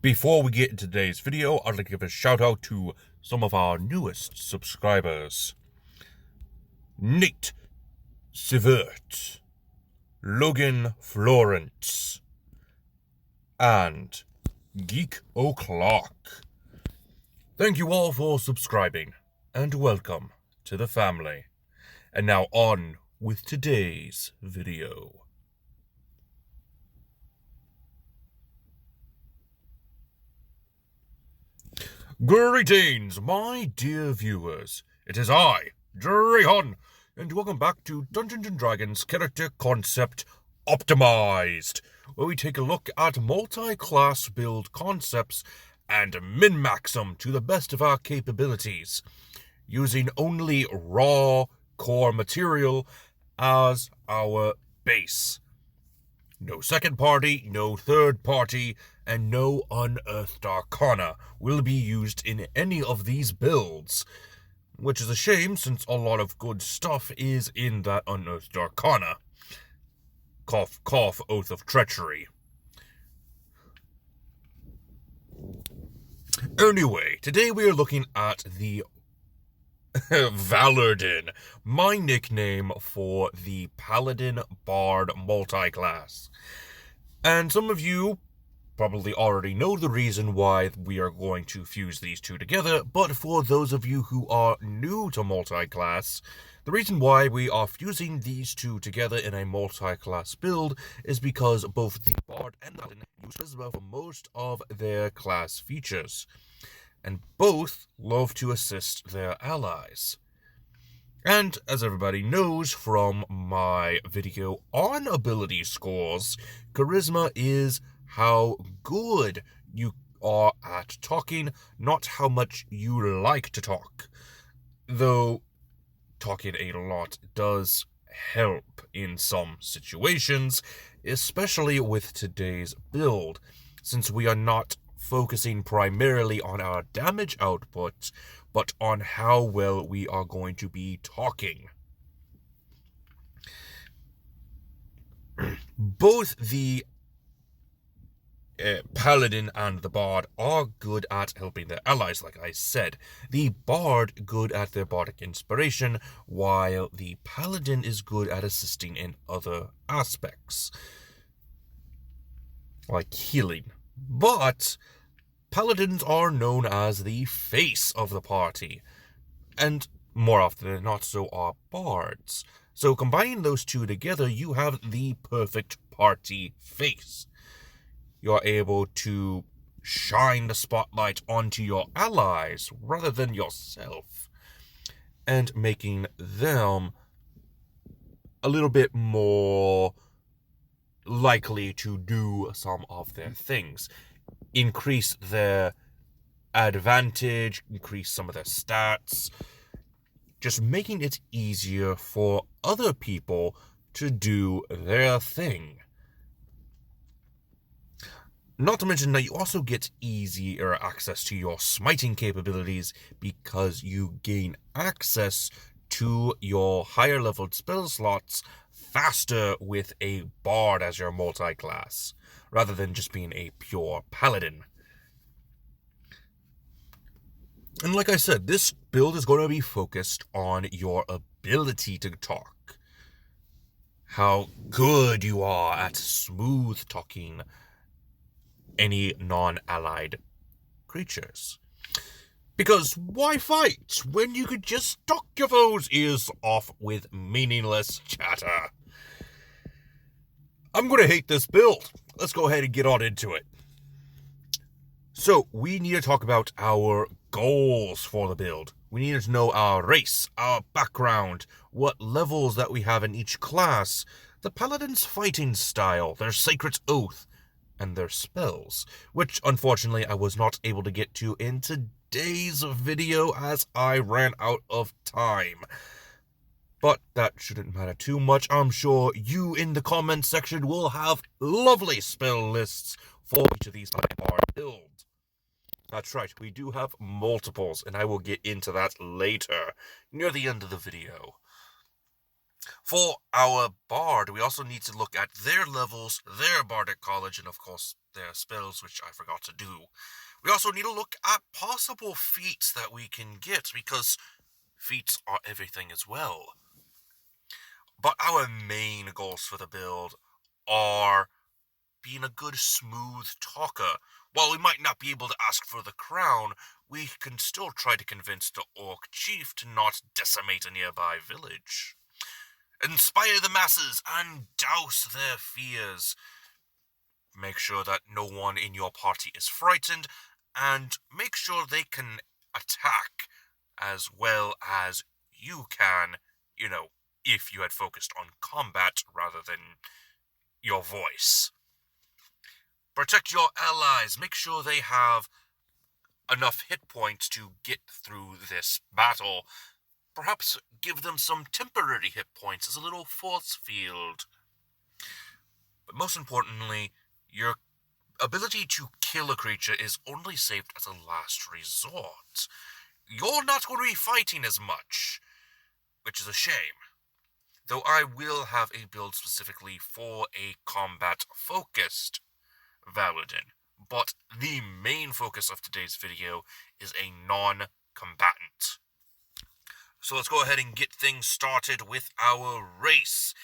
Before we get into today's video, I'd like to give a shout out to some of our newest subscribers. Nate Sivert, Logan Florence, and Geek O'Clock. Thank you all for subscribing, and welcome to the family. And now on with today's video. Greetings, my dear viewers. It is I, Drahon, and welcome back to Dungeons & Dragons Character Concept Optimized, where we take a look at multi-class build concepts and min-max them to the best of our capabilities, using only raw core material as our base. No second party, no third party, and no unearthed arcana will be used in any of these builds, which is a shame since a lot of good stuff is in that unearthed arcana. Cough, cough, oath of treachery. Anyway, today we are looking at the Valordin, my nickname for the Paladin Bard multi-class. And some of you probably already know the reason why we are going to fuse these two together, but for those of you who are new to multi-class, the reason why we are fusing these two together in a multi-class build is because both the Bard and the Paladin use Charisma for most of their class features, and both love to assist their allies. And as everybody knows from my video on ability scores, Charisma is how good you are at talking, not how much you like to talk. Though talking a lot does help in some situations, especially with today's build, since we are not focusing primarily on our damage output, but on how well we are going to be talking. Both the Paladin and the Bard are good at helping their allies, like I said. The Bard good at their bardic inspiration, while the Paladin is good at assisting in other aspects, like healing. But Paladins are known as the face of the party, and more often than not so are Bards. So combining those two together, you have the perfect party face. You're able to shine the spotlight onto your allies rather than yourself, and making them a little bit more likely to do some of their things. Increase their advantage, increase some of their stats, just making it easier for other people to do their thing. Not to mention that you also get easier access to your smiting capabilities because you gain access to your higher leveled spell slots faster with a Bard as your multi-class, rather than just being a pure Paladin. And like I said, this build is going to be focused on your ability to talk. How good you are at smooth talking any non-allied creatures. Because why fight when you could just talk your foes' ears off with meaningless chatter? I'm going to hate this build. Let's go ahead and get on into it. So, we need to talk about our goals for the build. We need to know our race, our background, what levels that we have in each class, the Paladin's fighting style, their sacred oath, and their spells, which unfortunately I was not able to get to in today's video as I ran out of time. But that shouldn't matter too much. I'm sure you in the comments section will have lovely spell lists for each of these Bard builds. That's right, we do have multiples, and I will get into that later, near the end of the video. For our bard, we also need to look at their levels, their bardic college, and of course their spells, which I forgot to do. We also need to look at possible feats that we can get, because feats are everything as well. But our main goals for the build are being a good, smooth talker. While we might not be able to ask for the crown, we can still try to convince the orc chief to not decimate a nearby village. Inspire the masses and douse their fears. Make sure that no one in your party is frightened, and make sure they can attack as well as you can, if you had focused on combat rather than your voice. Protect your allies. Make sure they have enough hit points to get through this battle. Perhaps give them some temporary hit points as a little force field. But most importantly, your ability to kill a creature is only saved as a last resort. You're not going to be fighting as much, which is a shame. Though I will have a build specifically for a combat-focused Valordin. But the main focus of today's video is a non-combatant. So let's go ahead and get things started with our race.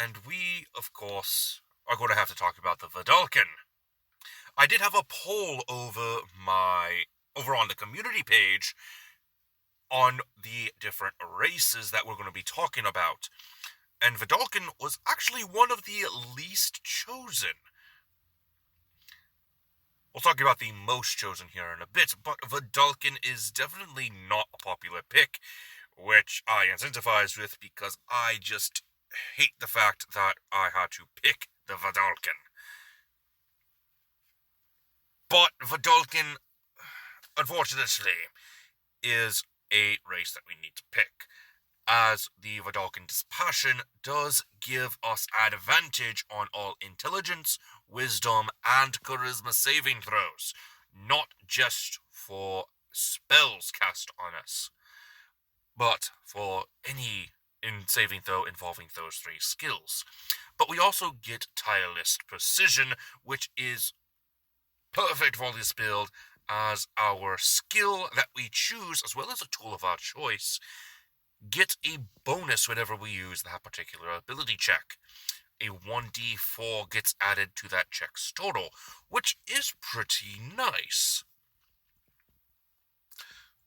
And we, of course, are going to have to talk about the Vedalken. I did have a poll over on the community page on the different races that we're going to be talking about. And Vedalken was actually one of the least chosen. We'll talk about the most chosen here in a bit, but Vedalken is definitely not a popular pick, which I incentivize with because I just hate the fact that I had to pick the Vedalken. But Vedalken, unfortunately, is a race that we need to pick, as the Vedalken Dispassion does give us advantage on all intelligence, wisdom, and charisma saving throws, not just for spells cast on us, but for any saving throw involving those three skills. But we also get Tireless Precision, which is perfect for this build, as our skill that we choose, as well as a tool of our choice, gets a bonus whenever we use that particular ability check. A 1d4 gets added to that check's total, which is pretty nice.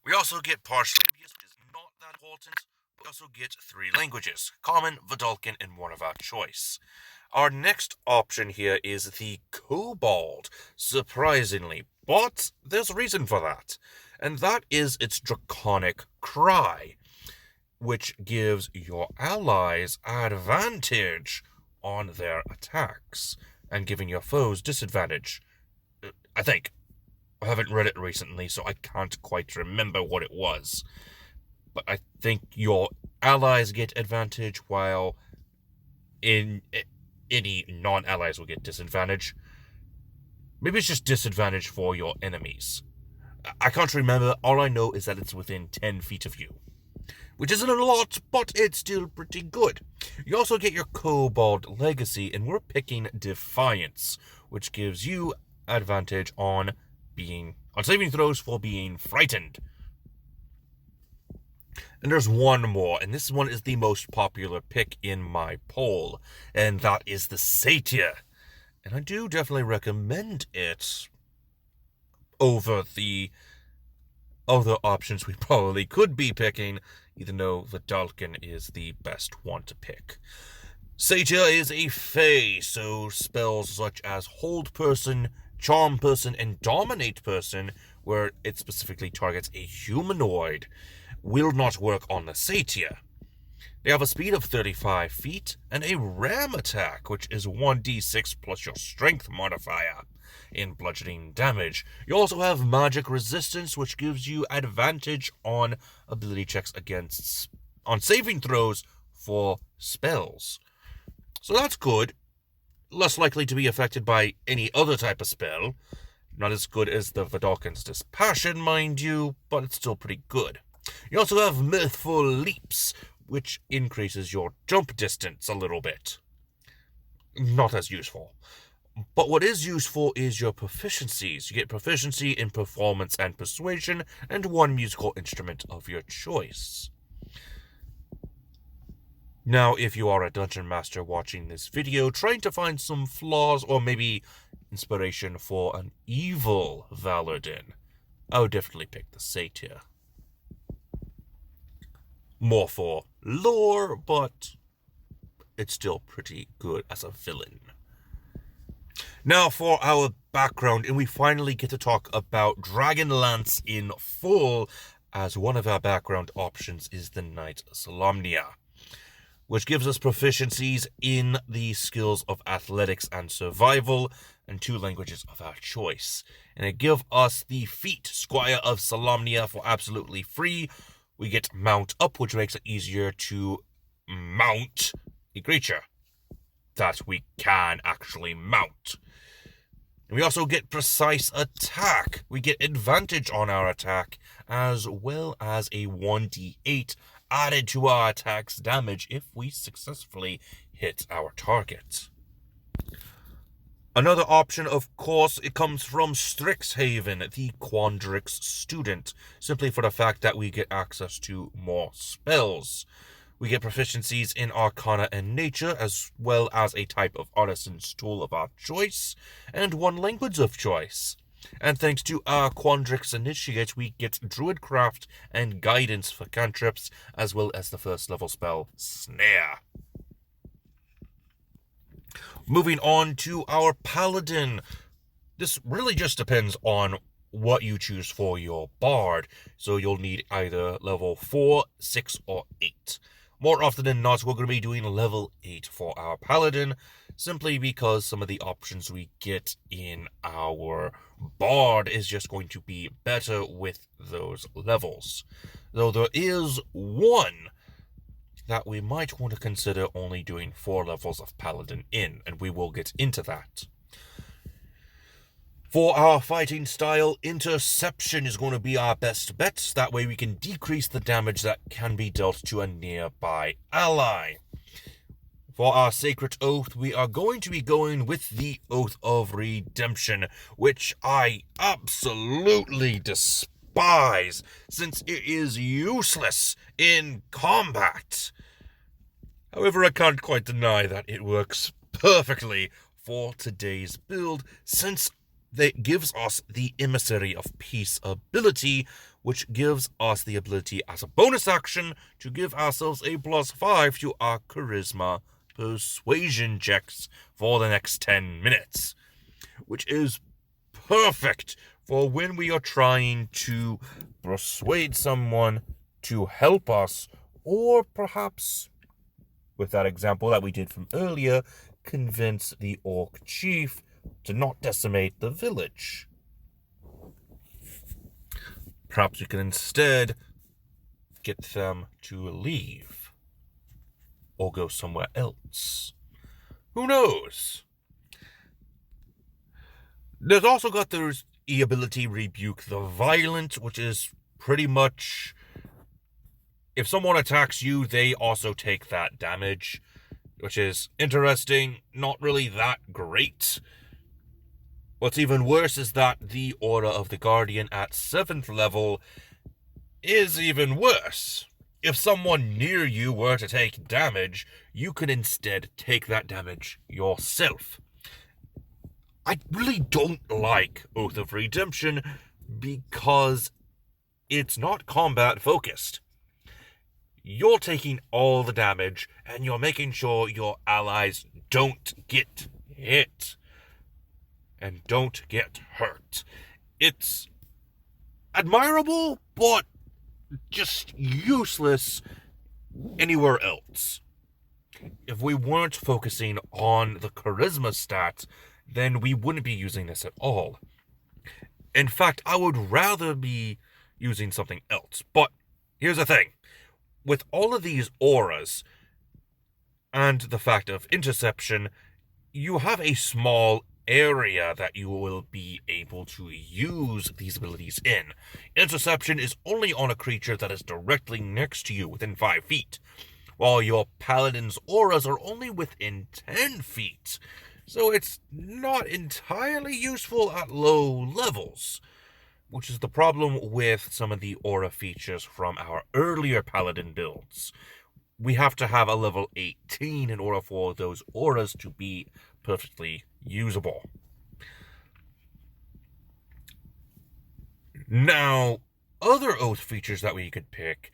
We also get partial, which is not that important. We also get 3 languages: Common, Vedalken, and one of our choice. Our next option here is the Kobold, surprisingly, but there's a reason for that, and that is its Draconic Cry, which gives your allies advantage on their attacks, and giving your foes disadvantage. I think. I haven't read it recently, so I can't quite remember what it was. But I think your allies get advantage, while any non-allies will get disadvantage. Maybe it's just disadvantage for your enemies. I can't remember. All I know is that it's within 10 feet of you, which isn't a lot, but it's still pretty good. You also get your Kobold Legacy, and we're picking Defiance, which gives you advantage on saving throws for being frightened. And there's one more, and this one is the most popular pick in my poll, and that is the Satyr. And I do definitely recommend it over the other options we probably could be picking, even though Vedalken is the best one to pick. Satyr is a fae, so spells such as Hold Person, Charm Person, and Dominate Person, where it specifically targets a humanoid, will not work on the Satyr. They have a speed of 35 feet and a ram attack, which is 1d6 plus your strength modifier in bludgeoning damage. You also have magic resistance, which gives you advantage on ability checks on saving throws for spells. So that's good. Less likely to be affected by any other type of spell. Not as good as the Vedalken's Dispassion, mind you, but it's still pretty good. You also have Mirthful Leaps, which increases your jump distance a little bit. Not as useful. But what is useful is your proficiencies. You get proficiency in performance and persuasion, and one musical instrument of your choice. Now, if you are a dungeon master watching this video, trying to find some flaws or maybe inspiration for an evil Valordin, I would definitely pick the Satyr. More for lore, but it's still pretty good as a villain. Now for our background, and we finally get to talk about Dragonlance in full, as one of our background options is the Knight Solamnia, which gives us proficiencies in the skills of athletics and survival, and 2 languages of our choice. And it gives us the feat Squire of Solamnia for absolutely free. We get Mount Up, which makes it easier to mount a creature that we can actually mount. And we also get Precise Attack. We get advantage on our attack, as well as a 1d8 added to our attack's damage if we successfully hit our target. Another option, of course, it comes from Strixhaven, the Quandrix student, simply for the fact that we get access to more spells. We get proficiencies in Arcana and Nature, as well as a type of Artisan's tool of our choice, and 1 language of choice. And thanks to our Quandrix Initiate, we get Druidcraft and Guidance for cantrips, as well as the 1st level spell, Snare. Moving on to our Paladin. This really just depends on what you choose for your Bard, so you'll need either level 4, 6, or 8. More often than not, we're going to be doing level 8 for our Paladin, simply because some of the options we get in our Bard is just going to be better with those levels. Though there is one that we might want to consider only doing 4 levels of Paladin in, and we will get into that. For our fighting style, Interception is going to be our best bet. That way we can decrease the damage that can be dealt to a nearby ally. For our Sacred Oath, we are going to be going with the Oath of Redemption, which I absolutely despise, since it is useless in combat. However, I can't quite deny that it works perfectly for today's build, since it gives us the Emissary of Peace ability, which gives us the ability as a bonus action to give ourselves a +5 to our Charisma Persuasion checks for the next 10 minutes, which is perfect for when we are trying to persuade someone to help us, or perhaps, with that example that we did from earlier, convince the Orc Chief to not decimate the village. Perhaps we can instead get them to leave, or go somewhere else. Who knows? There's also got the ability Rebuke the Violent, which is pretty much, if someone attacks you, they also take that damage, which is interesting, not really that great. What's even worse is that the Aura of the Guardian at 7th level is even worse. If someone near you were to take damage, you can instead take that damage yourself. I really don't like Oath of Redemption because it's not combat focused. You're taking all the damage and you're making sure your allies don't get hit and don't get hurt. It's admirable, but just useless anywhere else. If we weren't focusing on the charisma stat, then we wouldn't be using this at all. In fact, I would rather be using something else. But here's the thing. With all of these auras and the fact of interception, you have a small area that you will be able to use these abilities in. Interception is only on a creature that is directly next to you within 5 feet. while your paladin's auras are only within 10 feet. So it's not entirely useful at low levels, which is the problem with some of the aura features from our earlier paladin builds. We have to have a level 18 in order for those auras to be perfectly usable. Now, other oath features that we could pick,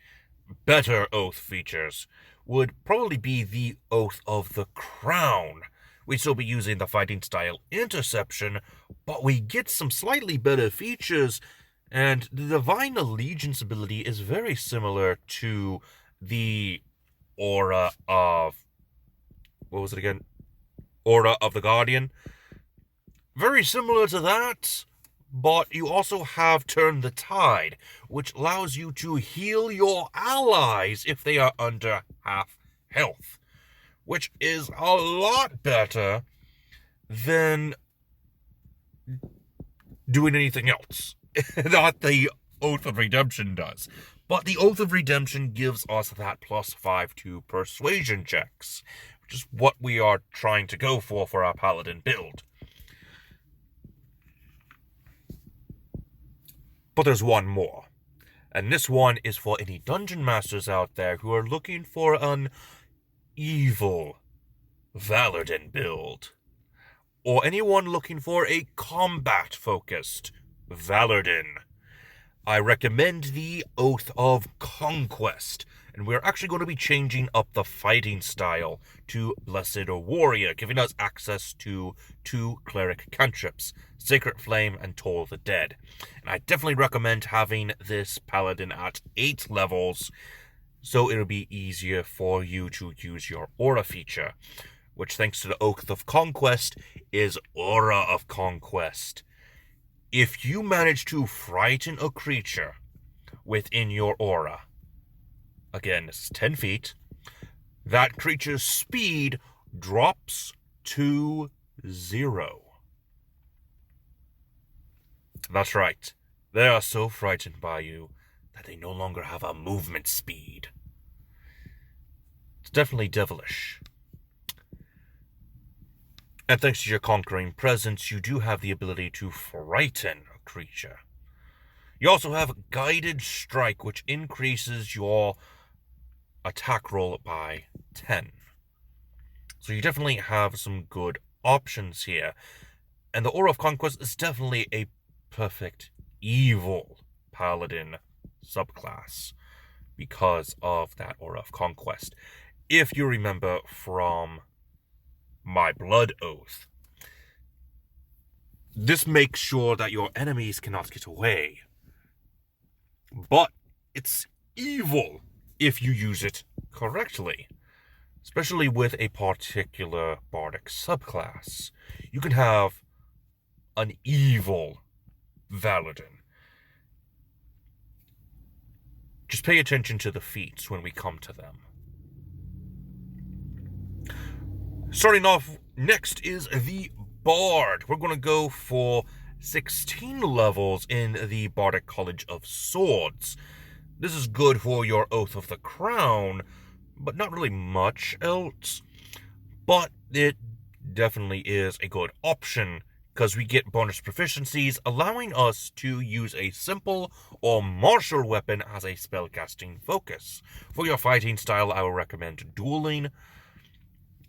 better oath features, would probably be the Oath of the Crown. We'd still be using the fighting style interception, but we get some slightly better features, and the Divine Allegiance ability is very similar to the Aura of... what was it again? Aura of the Guardian. Very similar to that, but you also have Turn the Tide, which allows you to heal your allies if they are under half health, which is a lot better than doing anything else. Not the Oath of Redemption does. But the Oath of Redemption gives us that +5 to persuasion checks, which is what we are trying to go for our paladin build. But there's one more, and this one is for any dungeon masters out there who are looking for an evil Valordin build, or anyone looking for a combat-focused Valordin. I recommend the Oath of Conquest, and we're actually going to be changing up the fighting style to Blessed Warrior, giving us access to 2 cleric cantrips, Sacred Flame and Toll the Dead. And I definitely recommend having this paladin at 8 levels, so it'll be easier for you to use your aura feature, which, thanks to the Oath of Conquest, is Aura of Conquest. If you manage to frighten a creature within your aura, again, this is 10 feet, that creature's speed drops to 0. That's right. They are so frightened by you that they no longer have a movement speed. It's definitely devilish. And thanks to your conquering presence, you do have the ability to frighten a creature. You also have Guided Strike, which increases your attack roll by 10. So you definitely have some good options here. And the Aura of Conquest is definitely a perfect evil paladin subclass because of that Aura of Conquest. If you remember from my Blood Oath, this makes sure that your enemies cannot get away. But it's evil if you use it correctly, especially with a particular bardic subclass. You can have an evil Valordin. Just pay attention to the feats when we come to them. Starting off next is the Bard. We're going to go for 16 levels in the Bardic College of Swords. This is good for your Oath of the Crown, but not really much else. But it definitely is a good option, because we get bonus proficiencies, allowing us to use a simple or martial weapon as a spellcasting focus. For your fighting style, I will recommend dueling.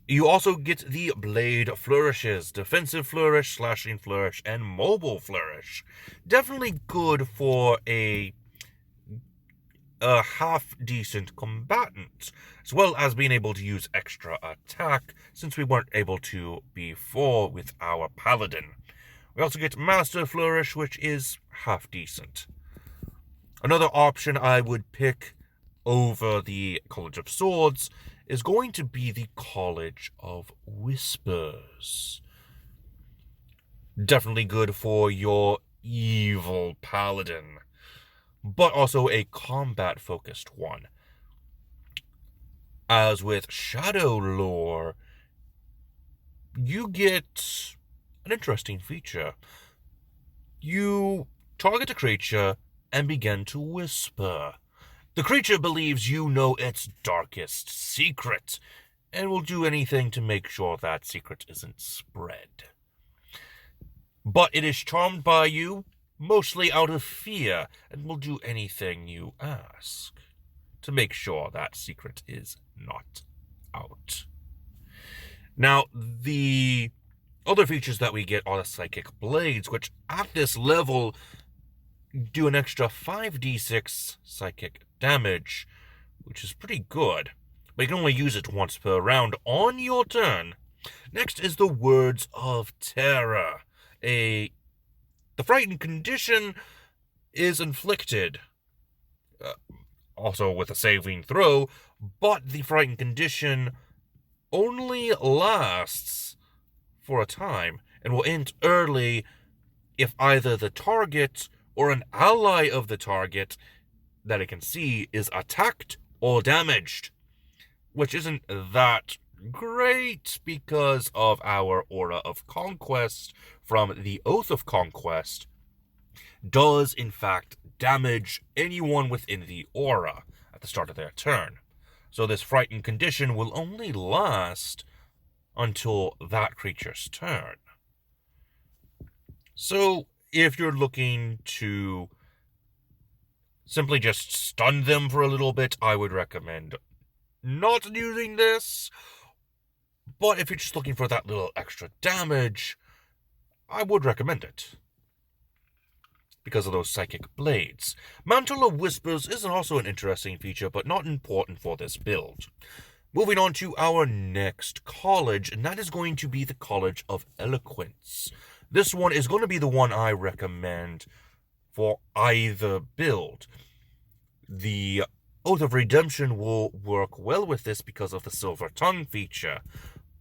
You also get the Blade Flourishes, Defensive Flourish, Slashing Flourish, and Mobile Flourish. Definitely good for a half-decent combatant, as well as being able to use extra attack, since we weren't able to before with our Paladin. We also get Master Flourish, which is half-decent. Another option I would pick over the College of Swords is going to be the College of Whispers. Definitely good for your evil paladin, but also a combat-focused one. As with Shadow Lore, you get an interesting feature. You target a creature and begin to whisper, The creature believes you know its darkest secret, and will do anything to make sure that secret isn't spread. But it is charmed by you, mostly out of fear, and will do anything you ask to make sure that secret is not out. Now, the other features that we get are the Psychic Blades, which at this level do an extra 5d6 psychic damage, which is pretty good. But you can only use it once per round on your turn. Next is the Words of Terror. The frightened condition is inflicted, also with a saving throw, but the frightened condition only lasts for a time and will end early if either the target or an ally of the target that it can see is attacked or damaged, which isn't that great because of our Aura of Conquest from the Oath of Conquest does in fact damage anyone within the aura at the start of their turn. So this frightened condition will only last until that creature's turn. So if you're looking to simply just stun them for a little bit, I would recommend not using this. But if you're just looking for that little extra damage, I would recommend it, because of those Psychic Blades. Mantle of Whispers is also an interesting feature, but not important for this build. Moving on to our next college, and that is going to be the College of Eloquence. This one is going to be the one I recommend for either build. The Oath of Redemption will work well with this because of the Silver Tongue feature,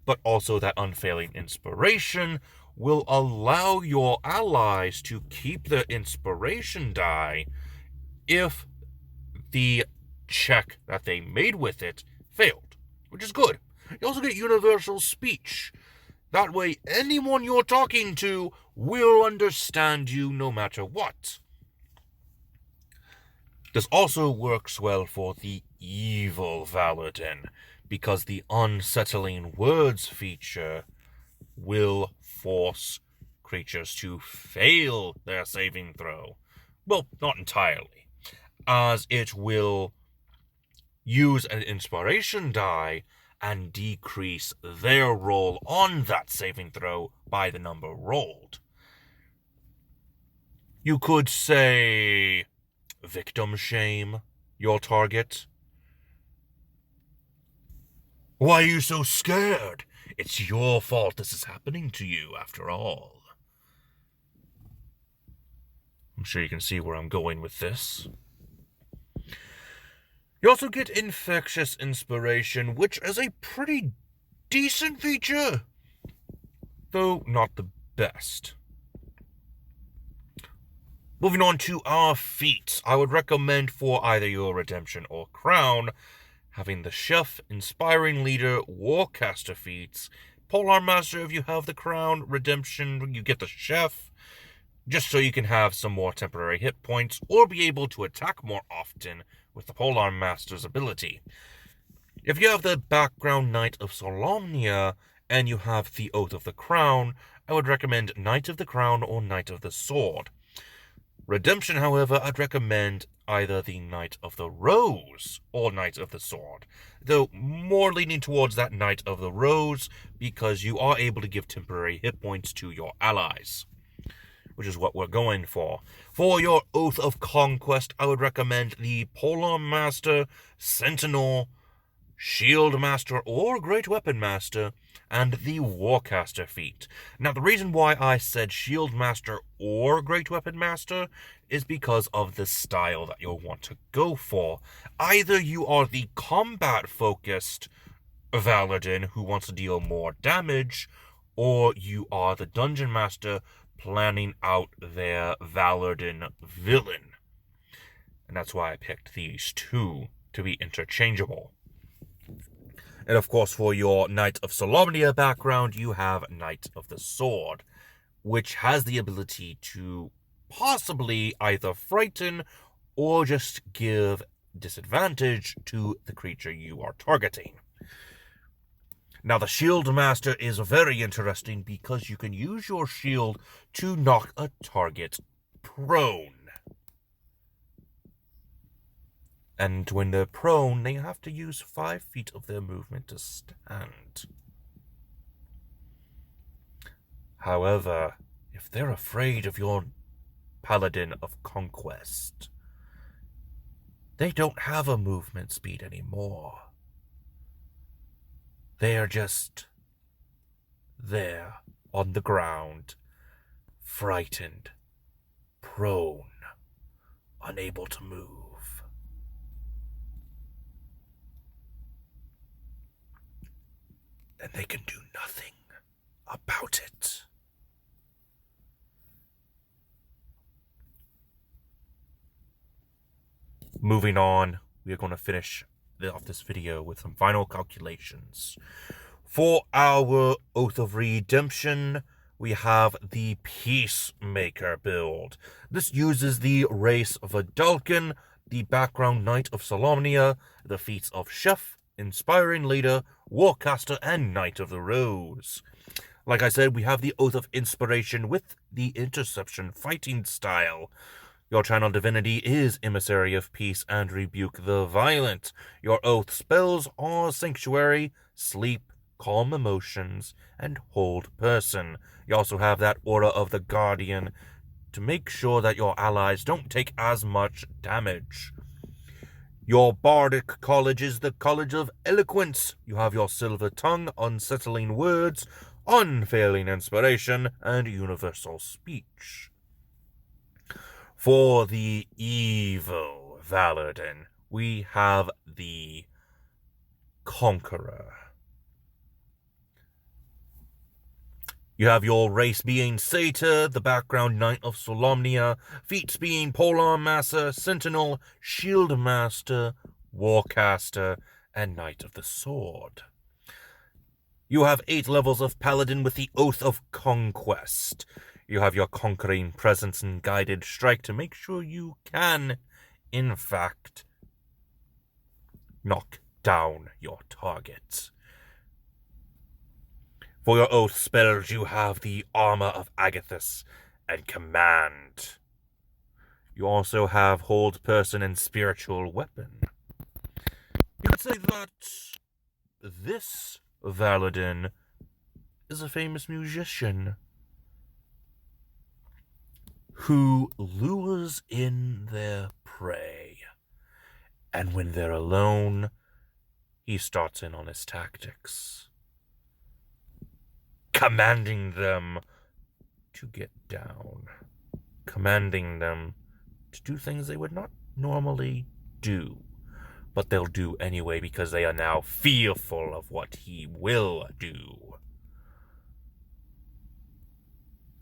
but also that Unfailing Inspiration will allow your allies to keep their inspiration die if the check that they made with it failed, which is good. You also get universal speech. That way, anyone you're talking to will understand you no matter what. This also works well for the evil Valordin, because the Unsettling Words feature will force creatures to fail their saving throw. Well, not entirely, as it will use an inspiration die and decrease their roll on that saving throw by the number rolled. You could say victim shame your target. Why are you so scared? It's your fault this is happening to you, after all. I'm sure you can see where I'm going with this. You also get Infectious Inspiration, which is a pretty decent feature, though not the best. Moving on to our feats, I would recommend for either your Redemption or Crown having the Chef, Inspiring Leader, Warcaster feats. Polearm Master, if you have the Crown. Redemption, you get the Chef, just so you can have some more temporary hit points, or be able to attack more often with the Polearm Master's ability. If you have the background Knight of Solamnia, and you have the Oath of the Crown, I would recommend Knight of the Crown or Knight of the Sword. Redemption, however, I'd recommend either the Knight of the Rose or Knight of the Sword, though more leaning towards that Knight of the Rose because you are able to give temporary hit points to your allies, which is what we're going for. For your Oath of Conquest, I would recommend the Polearm Master, Sentinel, Shield Master, or Great Weapon Master, and the Warcaster feat. Now, the reason why I said Shield Master or Great Weapon Master is because of the style that you'll want to go for. Either you are the combat-focused Valordin who wants to deal more damage, or you are the Dungeon Master planning out their Valordin villain. And that's why I picked these two to be interchangeable. And of course, for your Knight of Solamnia background, you have Knight of the Sword, which has the ability to possibly either frighten or just give disadvantage to the creature you are targeting. Now, the Shield Master is very interesting because you can use your shield to knock a target prone. And when they're prone, they have to use 5 feet of their movement to stand. However, if they're afraid of your Paladin of Conquest, they don't have a movement speed anymore. They are just there on the ground, frightened, prone, unable to move. And they can do nothing about it. Moving on, we are going to finish off this video with some final calculations. For our Oath of Redemption, we have the Peacemaker build. This uses the race of Valordin, the background Knight of Solamnia, the feats of Chef, Inspiring Leader, Warcaster, and Knight of the Rose. Like I said, we have the Oath of Inspiration with the Interception fighting style. Your channel divinity is Emissary of Peace and Rebuke the Violent. Your oath spells are Sanctuary, Sleep, Calm Emotions, and Hold Person. You also have that Aura of the Guardian to make sure that your allies don't take as much damage. Your Bardic College is the College of Eloquence. You have your Silver Tongue, Unsettling Words, Unfailing Inspiration, and Universal Speech. For the evil Valordin, we have the Conqueror. You have your race being Satyr, the background Knight of Solamnia, feats being Polearm Master, Sentinel, Shield Master, Warcaster, and Knight of the Sword. You have 8 levels of Paladin with the Oath of Conquest. You have your Conquering Presence and Guided Strike to make sure you can, in fact, knock down your target. For your Oath spells, you have the Armor of Agathis and Command. You also have Hold Person and Spiritual Weapon. You could say that this Valordin is a famous musician who lures in their prey, and when they're alone, he starts in on his tactics, commanding them to get down, commanding them to do things they would not normally do, but they'll do anyway because they are now fearful of what he will do.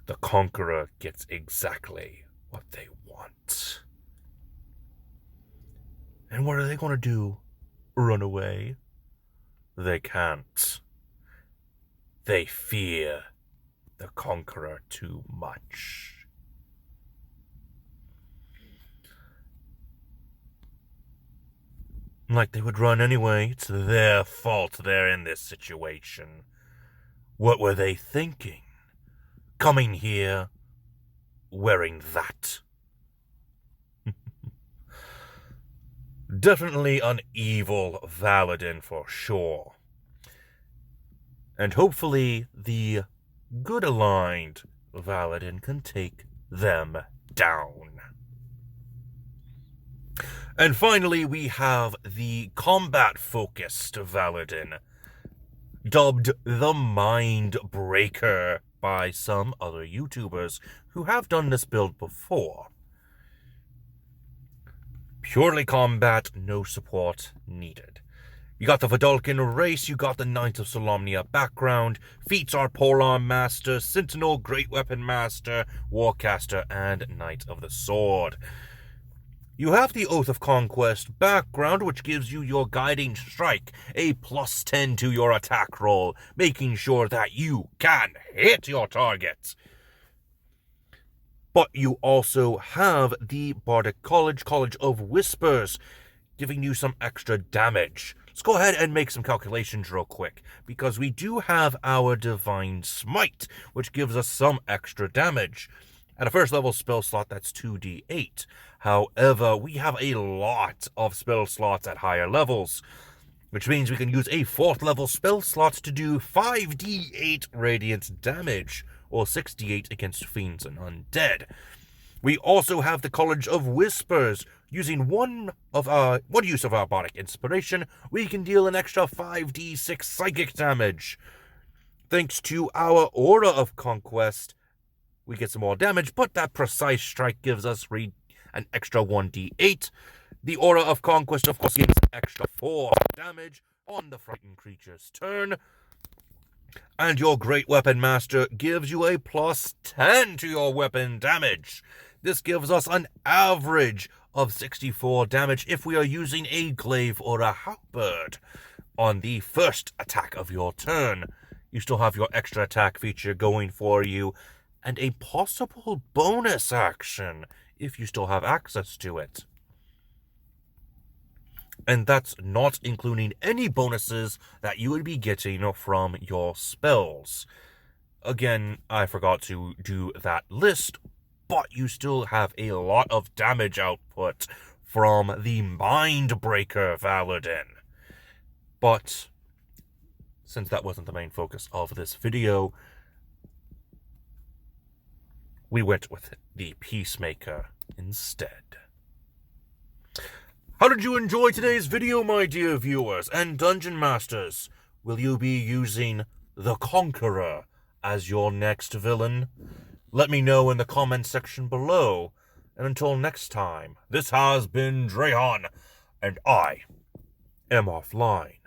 The Conqueror gets exactly what they want. And what are they going to do? Run away? They can't. They fear the Conqueror too much. Like they would run anyway. It's their fault they're in this situation. What were they thinking? Coming here, wearing that. Definitely an evil Valordin for sure. And hopefully the good aligned Valordin can take them down. And finally we have the combat-focused Valordin, dubbed the Mind Breaker by some other YouTubers who have done this build before. Purely combat, no support needed. You got the Valordin race, you got the Knight of Solamnia background, feats are Polearm Master, Sentinel, Great Weapon Master, Warcaster, and Knight of the Sword. You have the Oath of Conquest background, which gives you your Guiding Strike, a +10 to your attack roll, making sure that you can hit your targets. But you also have the Bardic College, College of Whispers, giving you some extra damage. Let's go ahead and make some calculations real quick, because we do have our Divine Smite, which gives us some extra damage. At a first level spell slot, that's 2d8. However, we have a lot of spell slots at higher levels, which means we can use a 4th level spell slot to do 5d8 radiant damage, or 6d8 against fiends and undead. We also have the College of Whispers. Using one use of our Bardic Inspiration, we can deal an extra 5d6 psychic damage. Thanks to our Aura of Conquest, we get some more damage, but that Precise Strike gives us an extra 1d8. The Aura of Conquest, of course, gives an extra 4 damage on the frightened creature's turn. And your Great Weapon Master gives you a plus 10 to your weapon damage. This gives us an average of 64 damage if we are using a glaive or a halberd on the first attack of your turn. You still have your extra attack feature going for you, and a possible bonus action if you still have access to it. And that's not including any bonuses that you would be getting from your spells. Again, I forgot to do that list, but you still have a lot of damage output from the Mindbreaker Valordin. But since that wasn't the main focus of this video, we went with the Peacemaker instead. How did you enjoy today's video, my dear viewers and Dungeon Masters? Will you be using the Conqueror as your next villain? Let me know in the comment section below. And until next time, this has been Drayhan, and I am offline.